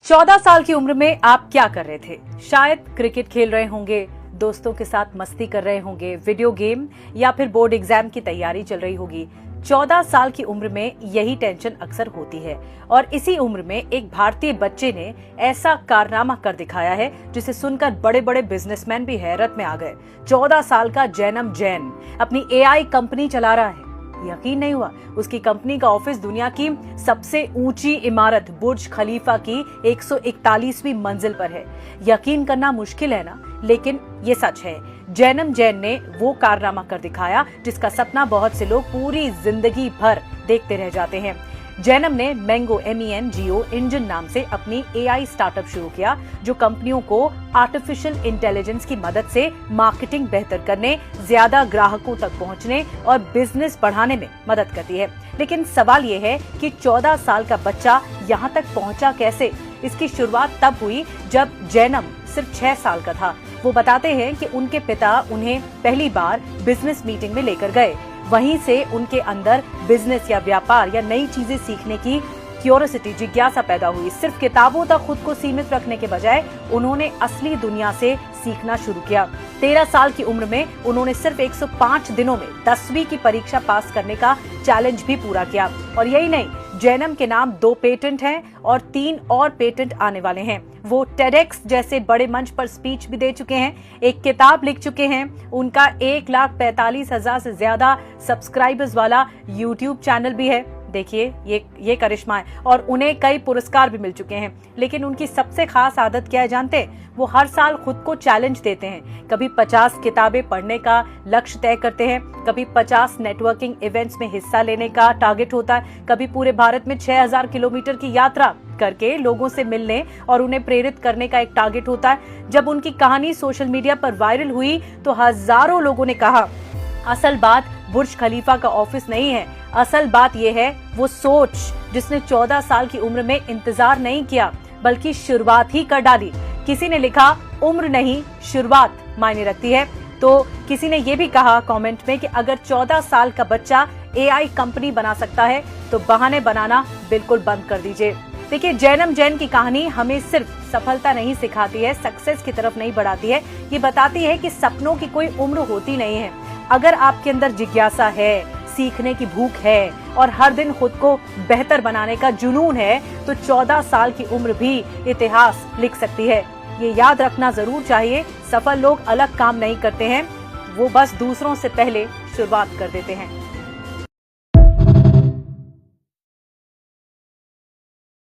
14 साल की उम्र में आप क्या कर रहे थे? शायद क्रिकेट खेल रहे होंगे, दोस्तों के साथ मस्ती कर रहे होंगे, वीडियो गेम या फिर बोर्ड एग्जाम की तैयारी चल रही होगी। 14 साल की उम्र में यही टेंशन अक्सर होती है और इसी उम्र में एक भारतीय बच्चे ने ऐसा कारनामा कर दिखाया है जिसे सुनकर बड़े बड़े बिजनेसमैन भी हैरत में आ गए। 14 साल का जैनम जैन अपनी एआई कंपनी चला रहा है। यकीन नहीं हुआ, उसकी कंपनी का ऑफिस दुनिया की सबसे ऊंची इमारत बुर्ज खलीफा की 141वीं मंजिल पर है। यकीन करना मुश्किल है ना, लेकिन ये सच है। जैनम जैन ने वो कारनामा कर दिखाया जिसका सपना बहुत से लोग पूरी जिंदगी भर देखते रह जाते हैं। जैनम ने मैंगो MENGO इंजन नाम से अपनी एआई स्टार्टअप शुरू किया, जो कंपनियों को आर्टिफिशियल इंटेलिजेंस की मदद से मार्केटिंग बेहतर करने, ज्यादा ग्राहकों तक पहुंचने और बिजनेस बढ़ाने में मदद करती है। लेकिन सवाल ये है कि 14 साल का बच्चा यहाँ तक पहुंचा कैसे? इसकी शुरुआत तब हुई जब जैनम सिर्फ 6 साल का था। वो बताते हैं कि उनके पिता उन्हें पहली बार बिजनेस मीटिंग में लेकर गए। वहीं से उनके अंदर बिजनेस या व्यापार या नई चीजें सीखने की क्यूरियोसिटी, जिज्ञासा पैदा हुई। सिर्फ किताबों तक खुद को सीमित रखने के बजाय उन्होंने असली दुनिया से सीखना शुरू किया। 13 साल की उम्र में उन्होंने सिर्फ 105 दिनों में 10वीं की परीक्षा पास करने का चैलेंज भी पूरा किया। और यही नहीं, जैनम के नाम 2 पेटेंट हैं और 3 और पेटेंट आने वाले हैं। वो टेडेक्स जैसे बड़े मंच पर स्पीच भी दे चुके हैं, एक किताब लिख चुके हैं, उनका 1,45,000 से ज्यादा सब्सक्राइबर्स वाला यूट्यूब चैनल भी है। देखिए ये करिश्मा है और उन्हें कई पुरस्कार भी मिल चुके हैं। लेकिन उनकी सबसे खास आदत क्या है जानते हैं? वो हर साल खुद को चैलेंज देते हैं। कभी 50 किताबें पढ़ने का लक्ष्य तय करते हैं, कभी 50 नेटवर्किंग इवेंट्स में हिस्सा लेने का टारगेट होता है, कभी पूरे भारत में 6000 किलोमीटर की यात्रा करके लोगों से मिलने और उन्हें प्रेरित करने का एक टारगेट होता है। जब उनकी कहानी सोशल मीडिया पर वायरल हुई तो हजारों लोगों ने कहा, असल बात बुर्ज खलीफा का ऑफिस नहीं है, असल बात यह है वो सोच जिसने 14 साल की उम्र में इंतजार नहीं किया बल्कि शुरुआत ही कर डाली। किसी ने लिखा, उम्र नहीं शुरुआत मायने रखती है। तो किसी ने ये भी कहा कमेंट में कि अगर 14 साल का बच्चा एआई कंपनी बना सकता है तो बहाने बनाना बिल्कुल बंद कर दीजिए। देखिए, जैनम जैन की कहानी हमें सिर्फ सफलता नहीं सिखाती है, सक्सेस की तरफ नहीं बढ़ाती है, ये बताती है कि सपनों की कोई उम्र होती नहीं है। अगर आपके अंदर जिज्ञासा है, सीखने की भूख है और हर दिन खुद को बेहतर बनाने का जुनून है तो 14 साल की उम्र भी इतिहास लिख सकती है। ये याद रखना जरूर चाहिए, सफल लोग अलग काम नहीं करते हैं, वो बस दूसरों से पहले शुरुआत कर देते हैं।